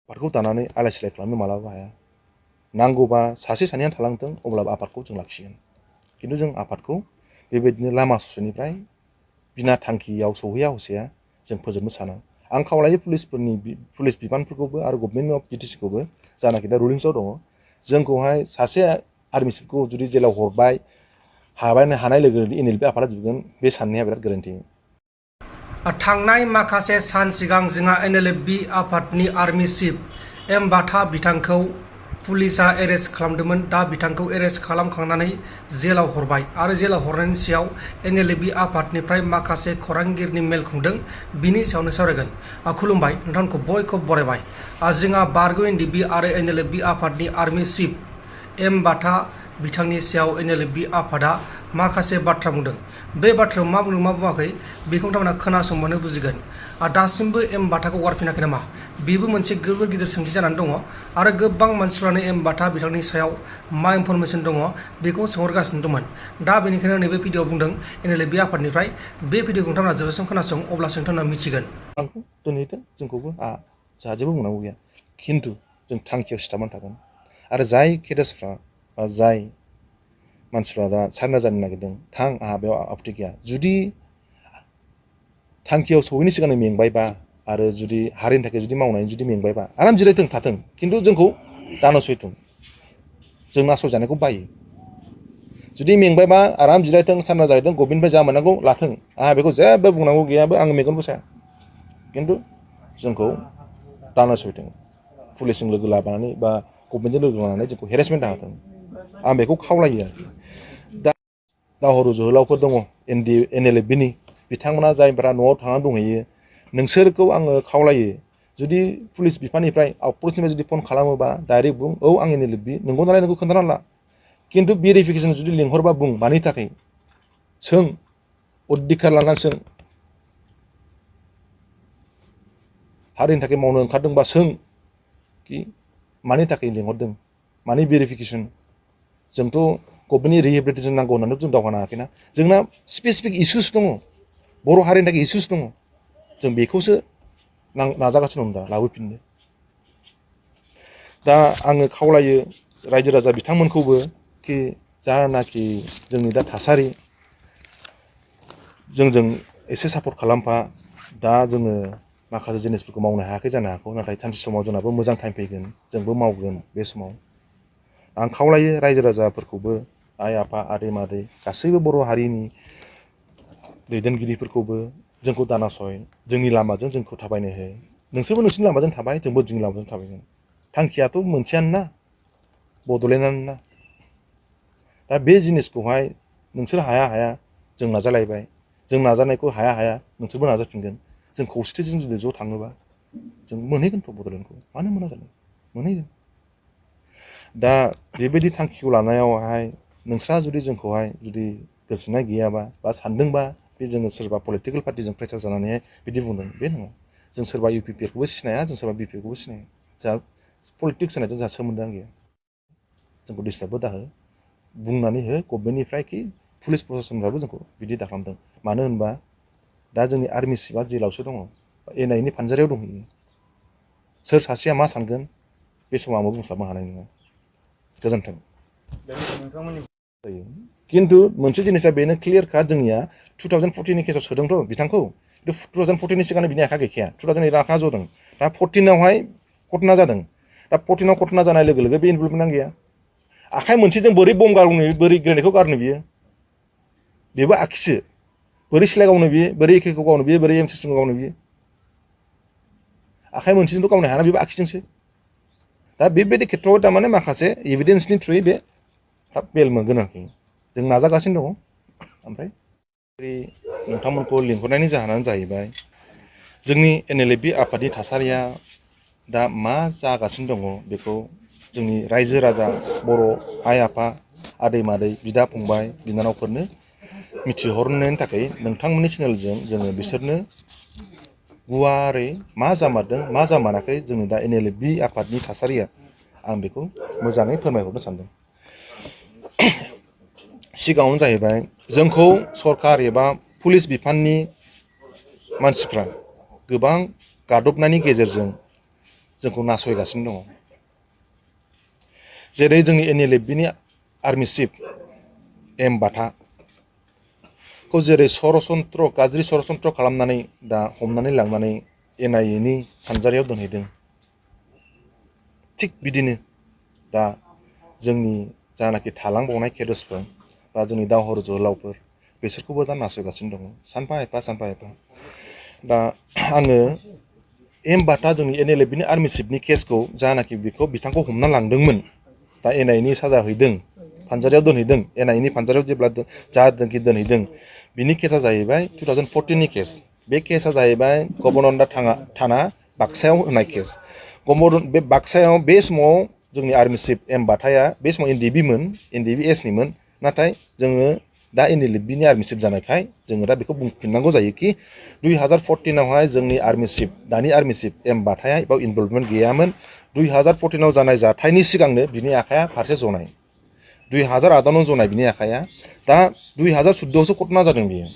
आफादखौ दानानै आलाय सिलाय खालामनो मालाबा हाया। नांगौबा सासे सानैयानो थालांथों अब्लाबो आफादखौ जों लाखिगोन। खिन्थु जों आफादखौ बेबायदिनो लामा ससेनिफ्राय बिना थांखियाव सौहैया हसेया जों फोजोबनो साना। आं खावलायो पुलिस बिबानफोरखौबो आरो गभर्नमेन्ट अफ बिटिसिखौबो जानाखि दा रुलिंसआव दङ जोंखौहाय सासे आर्मि चिफखौ जुदि जेलाव हरबाय हानाय लोगो लोगो NLP आफादा जोबगोन बे साननाया बिराद गोरोन्थि। थांनाय माखासे सान सिगां जोंहा NLP आफादनि आर्मि चिफ M बाथा बिथांखौ पुलिसा एरेस्ट खालामदोंमोन। दा बिथांखौ एरेस्ट खालामखांनानै जेलाव हरबाय आरो जेलाव हरनायनि सायाव NLP आफादनिफ्राय माखासे खौरांगिरिनि मेल खुंदों। बिनि सायावनो सावरायगोन। खुलुमबाय, नोंथांखौ बयखौबो बरायबाय। जोंहा बारग' NDP आरो NLP आफादनि आर्मि चिफ M बाथा बिथांनि सायाव NLP आफादा माखासे बाथ्रा बुंदों। बे बाथ्रायाव मा बुंदों मा बुङाखै बेखौ नोंथांमोना खोनासंबानो बुजिगोन। दासिमबो M बाथाखौ हगारफिनाखै नामा? बेबो मोनसे गोबोर गिदिर सोंथि जानानै दङ आरो गोबां मानसिफ्रानो M बाथा बिथांनि सायाव मा इनफरमेसन दङ बेखौ सोंहरगासिनो दंमोन। दा बेनिखायनो नैबे भिडिअ'आव बुंदों NLP आफादनिफ्राय। बे भिडिअ'खौ नोंथांमोना जोबजासिम खोनासं, अब्लासो नोंथांमोना मिथिगोन। आंखौ दोनहैथों जोंखौबो जोंहा जेबो बुंनांगौ गैया। खिन्थु जों थांखियाव सिथाबनानै थागोन आरो जाय केडेट्सफ्रा बा जाय मानसिफ्रा दा सारेन्डार जानो नागिरदों थां, आंहा बेयाव आपत्ति गैया। जुदि थांखियाव सौहैनो सिगांनो मेंबायबा आरो जुदि हारिनि थाखाय जुदि मावनानै जुदि मेंबायबा आराम जिरायथों थाथों, खिन्थु जोंखौ दानसयथों। जों नासयजानायखौ बायो। जुदि मेंबायबा आराम जिरायथों, सारेन्डार जाहैथों, गभर्नमेन्टनिफ्राय जा मोननांगौ लाथों, आंहा बेखौ जेबो बुंनांगौ गैयाबो, आं मेगनबो साया। खिन्थु जोंखौ दानसयथों, पुलिसजों लोगो लानानै बा गभर्नमेन्टजों लोगो लानानै जोंखौ हेरेसमेन्ट दाहोथों, आं बेखौ खावलायो आरोखि। दा दावहारु जोहोलावफोर दङ NLPनि, बिथांमोना जायफ्रा न'आव थांनानै दंहैयो, नोंसोरखौ आङो खावलायो जुदि पुलिस बिफाननिफ्राय आउटपस्टनिफ्राय जुदि फन खालामोबा डाइरेक्ट बुं, औ आं NLP, नंगौ नालाय नोंखौ खोन्थानानै ला। खिन्थु भेरिफिकेसन जुदि लिंहरबा बुं मानि थाखाय सों, अधिकार लानानै सों, हारिनि थाखाय मावनो ओंखारदोंबा सों कि मानि थाखाय लिंहरदों, मानि भेरिफिकेसन। जोंथ' गभर्नमेन्टनि रिहेबिलिटेसन नांगौ होननानै जों दावहा नाङाखैना। जोंना स्पेसिफिक इसुस दङ, बर' हारिनि थाखाय इसुस दङ, जों बेखौसो नाजागासिनो दं दा लाबोफिननो। दा आङो खावलायो रायजो राजा बिथांमोनखौबो कि जानाखि जोंनि दा थासारि, जोंजों एसे सापर्ट खालामफा। दा जोङो माखासे जिनिसफोरखौ मावनो हायाखै जानो हागौ, नाथाय सानसे समाव जोंनाबो मोजां टाइम फैगोन, जोंबो मावगोन बे समाव। आं खावलायो रायजो राजाफोरखौबो, आइ आफा आदै मादै गासैबो बर' हारिनि दैदेनगिरिफोरखौबो जोंखौ दानासय, जोंनि लामाजों जोंखौ थाबायनो हो। नोंसोरबो नोंसोरनि लामाजों थाबाय, जोंबो जोंनि लामाजों थाबायगोन। थांखियाथ' मोनसेयानो ना, बड'लेण्डआनो ना। दा बे जिनिसखौहाय नोंसोर हाया हाया जों नाजालायबाय, जों नाजानायखौ हाया हाया नोंसोरबो नाजाफिनगोन। जों खौसेथिजों जुदि ज' थाङोबा जों मोनहैगोनथ' बड'लेण्डखौ, मानो मोना जानो, मोनहैगोन। दा बेबायदि थांखिखौ लानायावहाय नोंस्रा जुदि जोंखौहाय जुदि गोजोननाय गैयाबा बा सानदोंबा बे जोङो सोरबा पलिटिकेल पार्टिजों प्रेसार जानानैहाय बिदि बुंदों, बे नङा। जों सोरबा UPPखौबो सिनाया, जों सोरबा BPखौबो सिनाया। जोंहा पलिटिक्स होनायजों जोंहा सोमोन्दोआनो गैया। जोंखौ डिस्टार्बबो दाहो, बुंनानै हो गभर्नमेन्टनिफ्राय कि पुलिस प्रशासनफ्राबो जोंखौ बिदि दा खालामदों। मानो होनबा दा जोंनि आर्मि चिफआ जेलावसो दङ, NIA नि फानजारियाव दंहैयो। सोर सासेया मा सानगोन बे समाव आंबो बुंस्लाबनो हानाय नङा। गोजोन्थों। खिन्थु मोनसे जिनिसा बेनो क्लियारखा, जोंनिया 2014नि केसाव सोदोंथ' बिथांखौ, 2014नि सिगांनो बिनि आखाइ गैखाया, 2008 आखाइ जदों। दा 14आवहाय घटना जादों। दा 14आव घटना जानाय लोगो लोगो बे इनभल्भमेन्टआनो गैया। आखाइ मोनसेजों बोरै बम गावनो, बोरै ग्रेनेडखौ गारनो बियो, बेबो आखिसो। बोरै सिलाइ गावनो बियो, बोरै AKखौ गावनो बियो, बोरै M16खौ गावनो बियो। आखाइ मोनसेजोंथ' गावनो हायाना, बेबो आखिजोंसो। दा बेबायदि खेथ्रआव थारमाने माखासे एभिडेन्सनि थ्रुयै बे थाब बेल मोनगोन आरोखि। जों नाजागासिनो दङ। ओमफ्राय नोंथांमोनखौ लिंहरनायनि जाहोनानो जाहैबाय जोंनि NLP आफादनि थासारिया दा मा जागासिनो दङ बेखौ जोंनि रायजो राजा, बर' आइ आफा, आदै मादै, बिदा फंबाय, बिनानावफोरनो मिथिहरनायनि थाखाय नोंथांमोननि चेनेलजों जोङो बिसोरनो गुवारै मा जामारदों मा जामाराखै जोंनि दा NLP आफादनि थासारिया, आं बेखौ मोजाङै फोरमायहरनो सानदों। सिगाङावनो जाहैबाय जोंखौ सरकार एबा पुलिस बिफाननि मानसिफ्रा गोबां गादबनायनि गेजेरजों जोंखौ नासयगासिनो दङ। जेरै जोंनि NLFB-नि आर्मि चिफ एम बाथाखौ जेरै गाज्रि सरासन्त्र खालामनानै दा हमनानै लांनानै NIA-नि फानजारियाव दोनहैदों, थिग बिदिनो दा जोंनि जानाखि थालांबावनाय केडेट्सफोर बा जोंनि दावहारु जोहोलावफोर बिसोरखौबो दा नासयगासिनो दङ सानफा एफा। दा आङो एम बाथा जोंनि NLFB-नि आर्मि चिफनि केसखौ जानाखि बिथांखौ हमना लांदोंमोन, दा NIA-नि साजा हैदों, फानजारियाव दोनहैदों, NIA-नि फानजारियाव जेब्ला दोनहैदों, बिनि केसा जाहैबाय 2014नि केस। बे केसा जाहैबाय गभर्नर थाना बाक्सायाव होनाय केस। बे बाक्सायाव बे समाव जोंनि आर्मि चिफ एम बाथाया बे समाव NDB-एसनिमोन, नाथाय जोङो दा NLFB-नि आर्मि चिफ जानायखाय जोङो दा बेखौ बुंफिननांगौ जायो कि 2014आवहाय जोंनि दानि आर्मि चिफ एम बाथाया बेयाव इनभल्भमेन्ट गैयामोन। 2014आव जानाय जाथायनि सिगांनो बिनि आखाइया फारसे जनाय, 2008आवनो जनाय बिनि आखाइया। दा 2014आवसो घटना जादों बियो।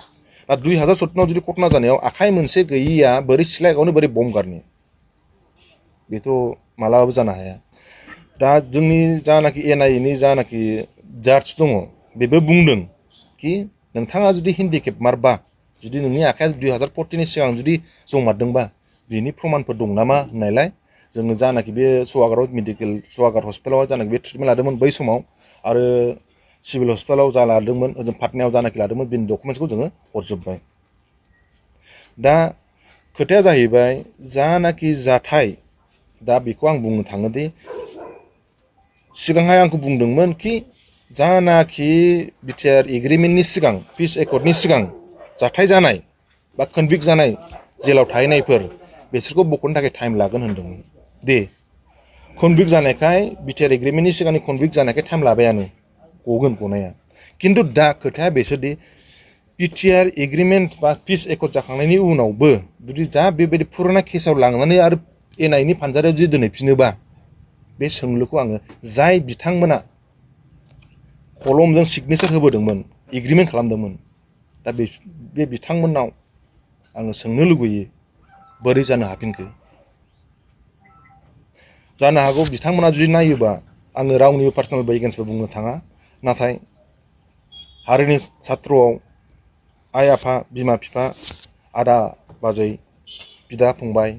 दा 2014आव जुदि घटना जानायाव आखाइ मोनसे गैयिया बोरै सिलाइ गावनो बोरै बम्ब गारनो, बेथ' मालाबाबो जानो हाया। दा जोंनि जानाखि NIA-नि जानाखि जाज दङ, बेबो बुंदों कि नोंथाङा जुदि हेन्डिकेपमारबा, जुदि नोंनि आखाइया 2014नि सिगां जुदि जमारदोंबा बिनि प्रमानफोर दं नामा होननायलाय जोङो जानाखि बे सवागार हस्पिटालाव जानाखि बे ट्रिटमेन्ट लादोंमोन बै समाव, आरो सिभिल हस्पिटालाव जा लादोंमोन, ओजों पाटनायाव जानाखि लादोंमोन, बिनि डकुमेन्ट्सखौ जोङो हरजोब्बाय। दा खोथाया जाहैबाय जानाखि जाथाय, दा बेखौ आं बुंनो थाङोदि सिगांहाय आंखौ बुंदोंमोन कि जानाखि बिटिआर एग्रिमेन्टनि सिगां, पिस एकर्डनि सिगां जाथाय जानाय बा कनभिक्ट जानाय जेलाव थाहैनायफोर बिसोरखौ बख'नो थाखाय टाइम लागोन होनदोंमोन। दे कनभिक्ट जानायखाय बिटिआर एग्रिमेन्टनि सिगांनि कनभिक्ट जानायखाय टाइम लाबायानो, गगोन गनाया। खिन्थु दा खोथाया बेसोदि बिटिआर एग्रिमेन्ट बा पिस एकर्ड जाखांनायनि उनावबो जुदि दा बेबायदि फुराना केसाव लांनानै आरो NIA-नि फानजारियाव जुदि दोनहैफिनोबा, बे सोंलुखौ आङो जाय बिथांमोना कलमजों सिगनेसार होबोदोंमोन, एग्रिमेन्ट खालामदोंमोन, दा बे बिथांमोननाव आङो सोंनो लुबैयो बोरै जानो हाफिनखो। जानो हागौ बिथांमोना जुदि नायोबा, आङो रावनिबो पार्सनेल एगेन्स्टबो बुंनो थाङा, नाथाय हारिनि सात्रआव आइ आफा, बिमा बिफा, आदा बाजै, बिदा फंबाय,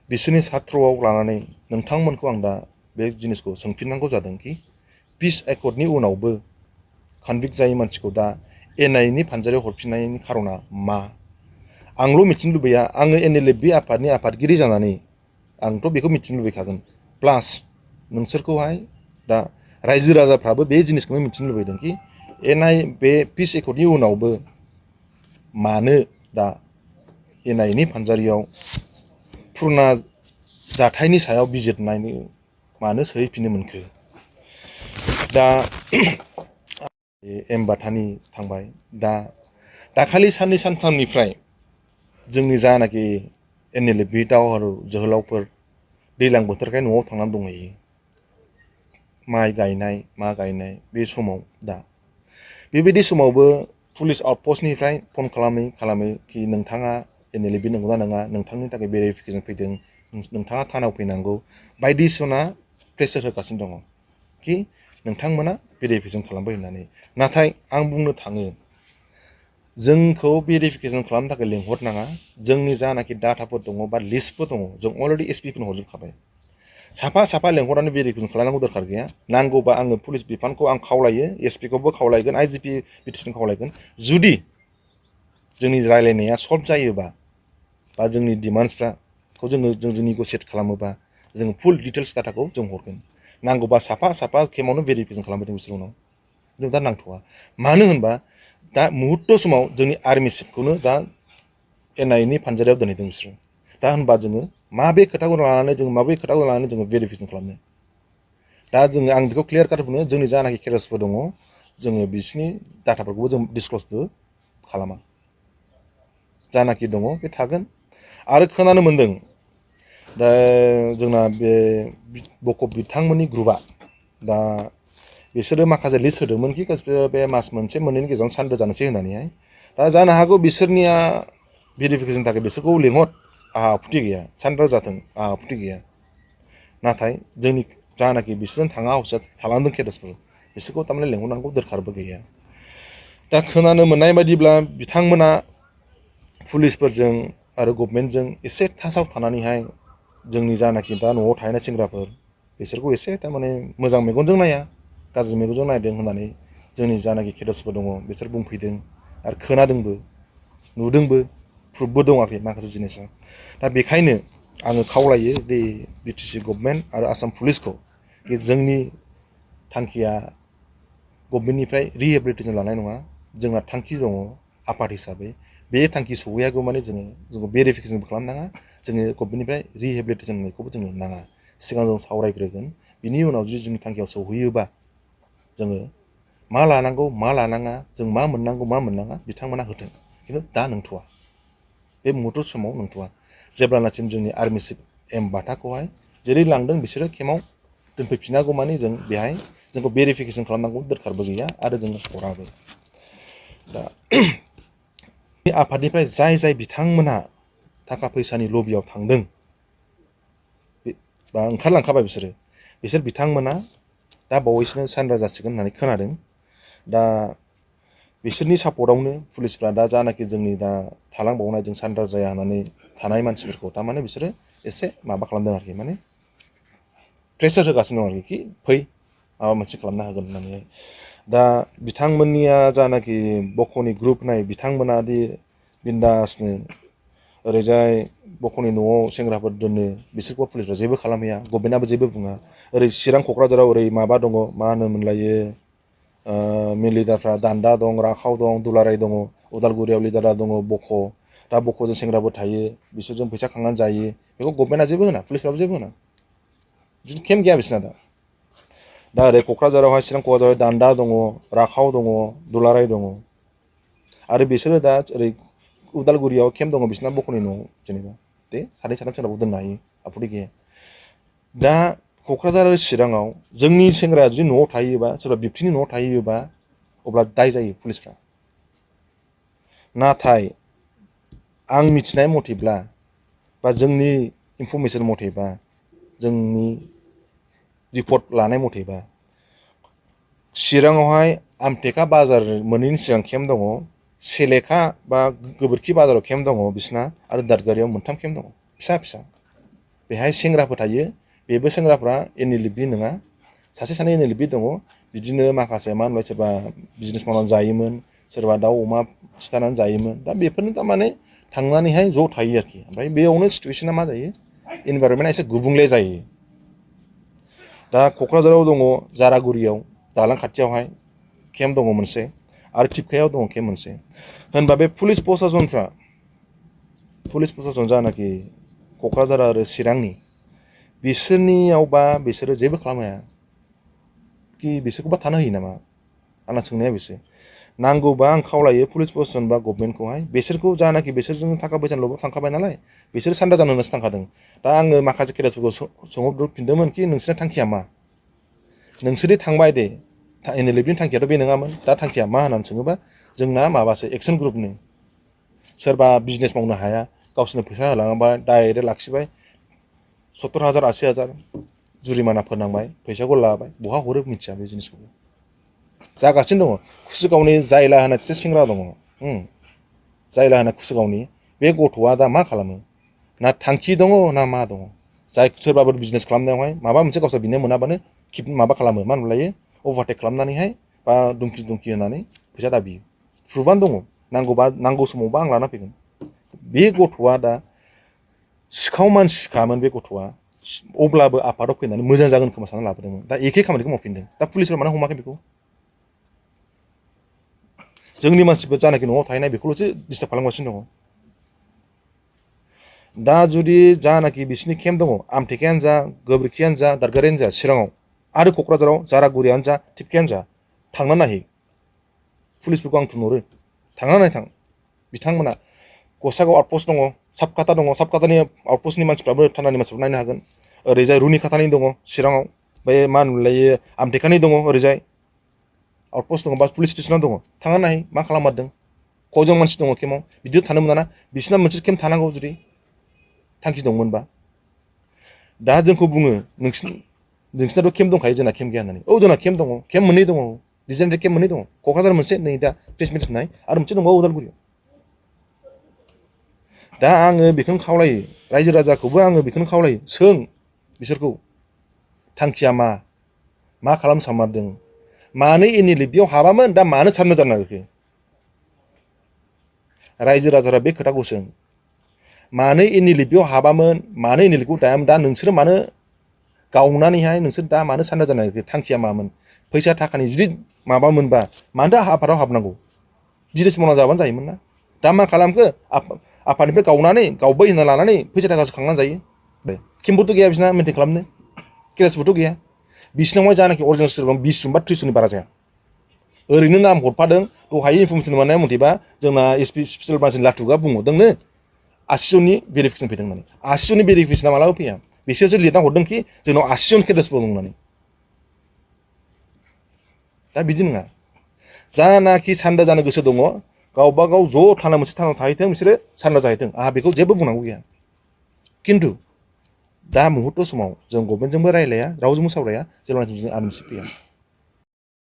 बिसोरनि सात्रआव लानानै नोंथांमोनखौ आं दा बे जिनिसखौ सोंफिननांगौ जादों कि पिस एकर्डनि उनावबो कनभिक्ट जायै मानसिखौ दा NIA-नि फानजारियाव हरफिननायनि खारना मा? आंल' मिथिनो लुबैया, आङो NLFB आफादनि आफादगिरि जानानै आंथ' बेखौ मिथिनो लुबैखागोन। प्लास नोंसोरखौहाय दा रायजो राजाफ्राबो बे जिनिसखौनो मिथिनो लुबैदों कि बे पिस एकर्डनि उनावबो मानो दा NIA-नि फानजारियाव पुरना जाथायनि सायाव बिजिरनायनि मानो सोहैफिननो मोनखो। दा एम बाथानि थांबाय, दा दाखालि साननै सानथामनिफ्राय जोंनि जानाखि NLFB दावहारु जोहोलावफोर दैज्लां बोथोरखाय न'आव थांनानै दंहैयो, माइ गायनाय मा गायनाय बे समाव। दा बेबायदि समावबो पुलिस आउटपस्टनिफ्राय फन खालामै कि नोंथाङा NLFB नंगौना नङा, नोंथांनि थाखाय भेरिफिकेसन फैदों, नोंथाङा थानायाव फैनांगौ, बायदिसिना प्रेसार होगासिनो दङ कि नोंथांमोना भेरिफिकेसन खालामबाय होननानै। नाथाय आं बुंनो थाङो, जोंखौ भेरिफिकेसन खालामनो थाखाय लिंहरनाङा। जोंनि जानाखि डाटाफोर दङ बा लिस्टफोर दङ, जों अलरेडि SPफोरनो हरजोबखाबाय। साफा साफा लेंहरनानै भेरिफिकेसन खालामनांगौ दरखार गैया। नांगौबा आङो पुलिस बिफानखौ आं खावलायो, SP-खौबो खावलायगोन, IGP बिटिसिखौ खावलायगोन। जुदि जोंनि रायलायनाया सल्भ जायोबा बा जोंनि डिमान्ड्सखौ जों निगसियेट खालामोबा जों फुल डिटेल्स डाटाखौ जों हरगोन। नांगौबा साफा खेमावनो भेरिफिकेसन खालामबाय बिसोर उनाव, खिन्थु दा नांथ'वा। मानो होनबा दा मुहुर्त समाव जोंनि आर्मि चिफखौनो दा NIA-नि फानजारियाव दोनहैदों बिसोरो। दा होनबा जोङो माबे खोथाखौ लानानै जोङो भेरिफिकेसन खालामनो। दा जोङो आं बेखौ क्लियार काट बुङो, जोंनि जानाखि केरेसफोर दङ, जोङो बिसोरनि डाटाफोरखौबो जों डिसक्लसबो खालामा। जानाखि दङ बे थागोन। आरो खोनानो मोन्दों दा जोंना बे बकब बिथांमोननि ग्रुपआ दा बिसोरो माखासे लिस्ट होदोंमोन कि बे मास मोनसे मोननैनि गेजेरावनो सानद जानोसै होननानैहाय। दा जानो हागौ बिसोरनिया भेरिफिकेसननि थाखाय बिसोरखौ लिंहर, आहा आपत्ति गैया सानद्रा जाथों आहा आपत्ति गैया नाथाय जोंनि जानाखि बिसोरजों थाङा हसिया थालांदों केडेट्सफोर बिसोरखौ थारमाने लेंहरनांगौ दरखारबो गैया दा खोनानो मोननाय बायदिब्ला बिथांमोना पुलिसफोरजों आरो गभर्नमेन्टजों एसे टाचाव थानानैहाय जोंनि जानाखि दा न'आव थाहैनाय सेंग्राफोर बिसोरखौ एसे थारमाने मोजां मेगनजों नाया गाज्रि मेगनजों नायदों होननानै जोंनि जानाखि केडेट्सफोर दङ बिसोर बुंफैदों आरो खोनादोंबो नुदोंबो प्रुफबो दं आरोखि माखासे जिनिसा दा बेखायनो आङो खावलायो दि बिटिसि गभर्नमेन्ट आरो आसाम पुलिसखौ जोंनि थांखिया गभर्नमेन्टनिफ्राय रिहेबिलिटेसन लानाय नङा जोंना थांखि दङ आफाद हिसाबै बे थांखि सहैयागौ माने जोङो भेरिफिकेसनबो खालामनाङा जोङो गभर्नमेन्टनिफ्राय रिहेबिलिटेसन होननायखौबो जोङो नाङा सिगां जों सावरायग्रोगोन बिनि उनाव जुदि जोंनि थांखियाव सौहैयोबा जोङो मा लानांगौ मा लानाङा जों मा मोननांगौ मा मोननाङा बिथांमोना होथों खिन्थु दा नंथ'वा बे मुहुर्त समाव नंथ'वा जेब्लानासिम जोंनि आर्मि चिफ एम बाथाखौहाय जेरै लांदों बिसोरो केम्पआव दोनफैफिनागौ मानि जों बेहाय जोंखौ भेरिफिकेसन खालामनांगौ दरखारबो गैया आरो जोङो हराबो दा बे आफादनिफ्राय जाय बिथांमोना थाखा फैसानि लबियाव थांदों बा ओंखारलांखाबाय बिसोर बिथांमोना दा बावैसोनो सारेन्डार जासिगोन होननानै खोनादों दा बिसोरनि सापर्टआवनो पुलिसफ्रा दा जानाखि जोंनि दा थालांबावनाय जों सारेन्डार जाया होननानै थानाय मानसिफोरखौ थारमाने बिसोरो एसे माबा खालामदों आरोखि माने प्रेसार होगासिनो दं आरोखि फै माबा मोनसे खालामना होगोन होननानै दा बिथांमोननिया जानाखि बख'नि ग्रुप नाय बिथांमोना दि बिन्दासनो ओरैजाय बख'नि न'आव सेंग्राफोर दोनो बिसोरखौ पुलिसफ्रा जेबो खालामहैया गभर्नमेन्टआबो जेबो बुङा ओरै चिरां क'क्राझाराव ओरै माबा दङ मा होनोमोनलायो मेन लिडारफ्रा दान्दा दं राखाव दं दुलाराय दङ उदालगुरियाव लिडारा दङ बख' दा बख'जों सेंग्राबो थायो बिसोरजों फैसा खांनानै जायो बेखौ गभर्नमेन्टआ जेबो होना पुलिसफ्राबो जेबो होना बिदिनो केम्प गैया बिसोरना दा ओरै क'क्राझारावहाय चिरां क'क्राझाराव दान्दा दङ राखाव दङ दुलाराय दङ आरो बिसोरो दा ओरै उदालगुरियाव केम्प दङ बिसोरना बख'नि न'आव जेनेबा दे सानै साथाम सेंग्राखौ दोननो हायो आपत्ति गैया दा क'क्राझार आरो चिराङाव जोंनि सेंग्राया जुदि न'आव थायोबा सोरबा बिबथिनि न'आव थायोबा अब्ला दाय जायो पुलिसफ्रा नाथाय आं मिथिनाय मथेब्ला बा जोंनि इनफरमेसन मथेबा जोंनि रिपर्ट लानाय मथेबा चिराङावहाय आमटेका बाजार मोनैनि सिगां केम्प दङ सेलेखा बा गोबोरखि बाजाराव केम्प दङ बिसिना आरो दादगारियाव मोनथाम केम्प दङ फिसा बेहाय सेंग्राफोर थायो बेबो सेंग्राफ्रा एनएलएफबि नङा सासे सानै एनएलएफबि दङ बिदिनो माखासे मा होनबाय सोरबा बिजनेस मावनानै जायोमोन सोरबा दाउ अमा सिथारनानै जायोमोन दा बेफोरनो थारमाने थांनानैहाय ज' थायो आरोखि ओमफ्राय बेयावनो सिटुवेसना मा जायो इनभाइरनमेन्टआ एसे गुबुंले जायो दा क'क्राझाराव दङ जारागुरियाव दालां खाथियावहाय केम्प दङ मोनसे आरो टिपकायाव दङ केम्प मोनसे होनबा बे पुलिस प्रसासन जानाखि क'क्राझार आरो चिरांनि बिसोरनियावबा बिसोरो जेबो खालामनो कि बिसोरखौबा थानो होयो नामा आंना सोंनाया बेसो नांगौबा आं खावलायो पुलिस प्रशासन बा गभर्नमेन्टखौहाय बिसोरखौ जानाखि बिसोरजों थाखा फैसा ल'बो थांखाबाय नालाय बिसोर सान्दा जानो होननासो थांखादों दा आङो माखासे केडेट्सफोरखौ सोंहरफिनदोंमोन कि नोंसोरना थांखिया मा नोंसोरदि थांबाय दे एनएलएफनि थांखियाथ' बे नङामोन दा थांखिया मा होननानै सोङोबा जोंना माबासो एक्सन ग्रुपनि सोरबा बिजनेस मावनो हाया गावसोरनो फैसा होलाङाबा डाइरेक्ट लाखिबाय 70,000 80,000 जुरिमाना फोनांबाय फैसाखौ लाबाय बहा हरो मिथिया बे जिनिसखौ जागासिनो दङ कुसुगावनि जायला होननाय सासे सेंग्रा दङ जायला होननाय कुसुगावनि बे गथ'आ दा मा खालामो ना थांखि दङ ना मा दङ जाय सोरबाफोर बिजनेस खालामनायावहाय माबा मोनसे गावसोर बिनो मोनाबानो माबा खालामो मा होनलायो अभारटेक खालामनानैहाय बा दुमखि होनानै फैसा दाबियो प्रुफआनो दङ नांगौ समावबा आं लाना फैगोन बे गथ'आ दा सिखाव मानसिखामोन बे गथ'आ अब्लाबो आफादाव फैनानै मोजां जागोन खोमा साननानै लाबोदोंमोन दा एखे खामानिखौ मावफिनदों दा पुलिसफ्रा मानो हमाखै बेखौ जोंनि मानसिफोर जानाखि न'आव थाहैनाय बेखौल'सो डिस्टार्ब खालामगासिनो दङ दा जुदि जानाखि बिसिनि केम्प दङ आमटेकायानो जा गोबोरखियानो जा दादगारियानो जा चिराङाव आरो क'क्राझाराव जारागुरियानो जा टिपकायानो जा थांनानै नायहै पुलिसफोरखौ आं थुनहरो थांनानै नायथां बिथांमोना गसाइगाव आउटपस्ट दङ साबकाटा दङ साबकाटानि आउटपस्टनि मानसिफ्राबो थानानि मानसिफ्राबो नायनो हागोन ओरैजाय रुनिकाटानि दङ चिराङाव बे मा होनोमोनलायो आमटेकानि दङ ओरैजाय आउटपस्ट दङ बा पुलिस स्टेसनाव दङ थांनानै नायहै मा खालाममारदों कयजन मानसि दङ केम्पआव बिदिनो थानो मोना ना बिसिना मोनसे केम्प थानांगौ जुदि थांखि दंमोनबा दा जोंखौ बुङो नोंसिनाथ' केम्प दंखायो जोंना केम्प गैया होननानै औ जोंना केम्प दङ केम्प मोननै दङ डिजाइननि केम्प मोननै दङ क'क्राझार मोनसे नै दा प्लेसमेन्ट होनाय आरो मोनसे दंबावो उदालगुरियाव दा आङो बेखौनो खावलायो रायजो राजाखौबो आङो बेखौनो खावलायो सों बिसोरखौ थांखिया मा खालामनो सानमारदों मानो NLFB-आव हाबामोन दा मानो साननो जानो नागिरखो रायजो राजाफ्रा बे खोथाखौ सों मानो NLFB-आव हाबामोन मानो NLFB-खौ दायामोन दा नोंसोरो मानो गावनानैहाय नोंसोर दा मानो साननो जानो नागिरखो थांखिया मामोन फैसा थाखानि जुदि माबा मोनबा मानो दा आफादाव हाबनांगौ बिजनेस मावना जाबानो जायोमोन ना दा मा खालामखो आफादनिफ्राय गावबाय होनना लानानै फैसा थाखासो खांनानै जायो केम्पबोथ' गैया बिसिना मेनटेन खालामनो केरेसबोथ' गैया बिसिनावहाय जानाखि अरिजिनेल स्टेट 20 जन बा 30 जननि बारा जाया ओरैनो नाम हरफादों दहाय इनफरमेसन मोननाय मथेबा जोंना एसपि स्पेसियेल ब्रान्चनि लाथुगा बुंहरदोंनो 80 जननि भेरिफिकेसन फैदों होननानै 80 जननि भेरिफिकेसना मालाबा फैया बिसोरसो लिरना हरदोंखि जोंनाव 80 जन केडेट्सबो दं होननानै दा बिदि नङा जानाखि सान्दा जानो गोसो दङ गावबा गाव ज' थाना मोनसे थानाव थाहैथों बिसोरो सान्दा जाहैथों आंहा बेखौ जेबो बुंनांगौ गैया खिन्थु दा मुहुर्त समाव जों गभर्नमेन्टजोंबो रायलाया रावजोंबो सावराया जेब्लानाखि जों आर्मिसिप फैया